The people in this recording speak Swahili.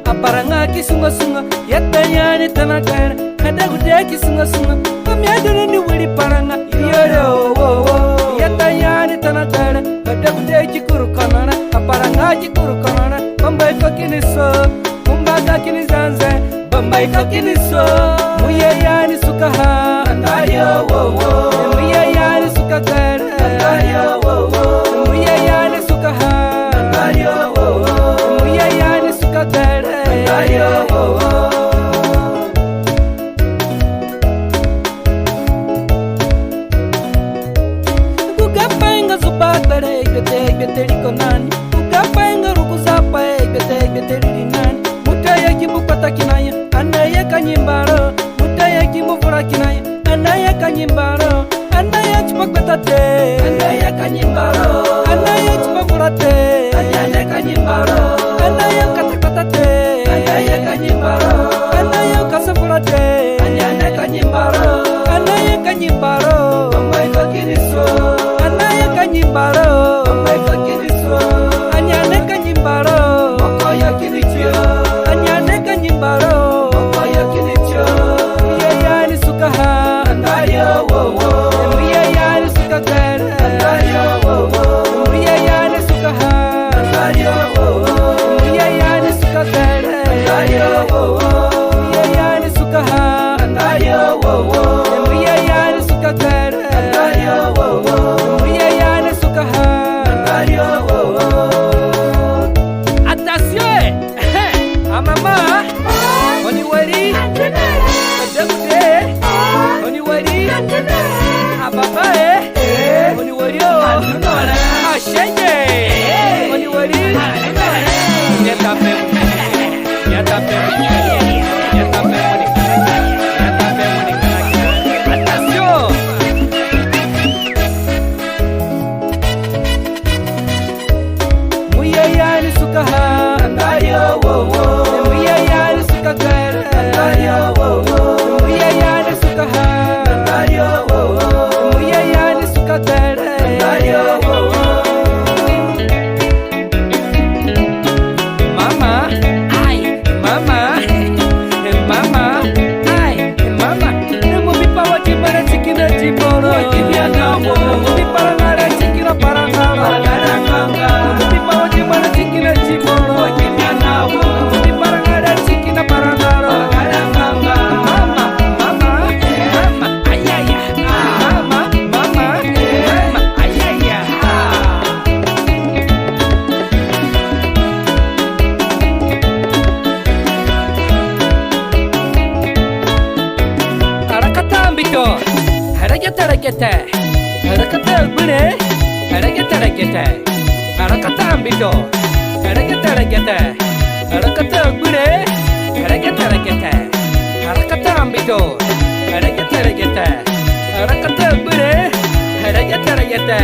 Aparanga kisunga sunga yata yani tanakana kada gude kisunga sunga pamyadana ni wuri paranga yoro wo wo yata yani tanakana kada gude kikuru kanana aparanga kikuru kanana bambai kakini so kumba kakini zanze bambai kakini so muye yani sukaha andayo wo wo muye yani sukakana andayo wo wo muye yani sukaha andayo wo wo muye yani sukakana andayo wo wo kugapainga zubakare bete konani kugapainga rukuzapa bete nani mutaya kimbukata kinaya anaye kanyimbaro mutaya kimbuvura kinaya anaye kanyimbaro anaye chupakwetate anaye kanyimbaro anaye chupavurate anaye kanyimbaro anaye katakwatate anaye kanyimbaro anaye kasavurate anaye kanyimbaro anaye kanyimbaro amai kakiriso anaye kanyimbaro amai kakiriso anyane kanyimbaro mokoya kiricho anyane kanyimbaro mokoya kiricho ye yani sukaha andayo wo wo ye yani sukagara andayo wo wo ye yani sukaha andayo wo wo ye yani sukagara andayo wo wo ye yani sukaha andayo wo wo ye yani sukagara andayo wo wo ye yani sukaha andayo wo wo. Attention, ah mama, on y wari, adamde, on y wari, ah papa on y wari ah shenge, on y wari, ya tape, ya tape, ya tape, ya tape, attention. Muye yani sukaha andayo wo wo muye yani sukagara andayo wo wo muye yani sukaha andayo wo wo muye yani sukagara andayo wo wo. Mama ay mama mama ay mama nemo bipawa jibara chikina jiboro kibya nawo bipara ngara chikina parangara garanganga bipawa jibara chikina jiboro kibya nawo bipara ngara chikina parangara garanganga mama mama mama ayaya mama mama mama ayaya. Harakatambito harakatarakete harakatabune harakatarakete harakatambito harakatarakete harakatabune harakatarakete harakatambito harakatarakete harakatabune harakatarakete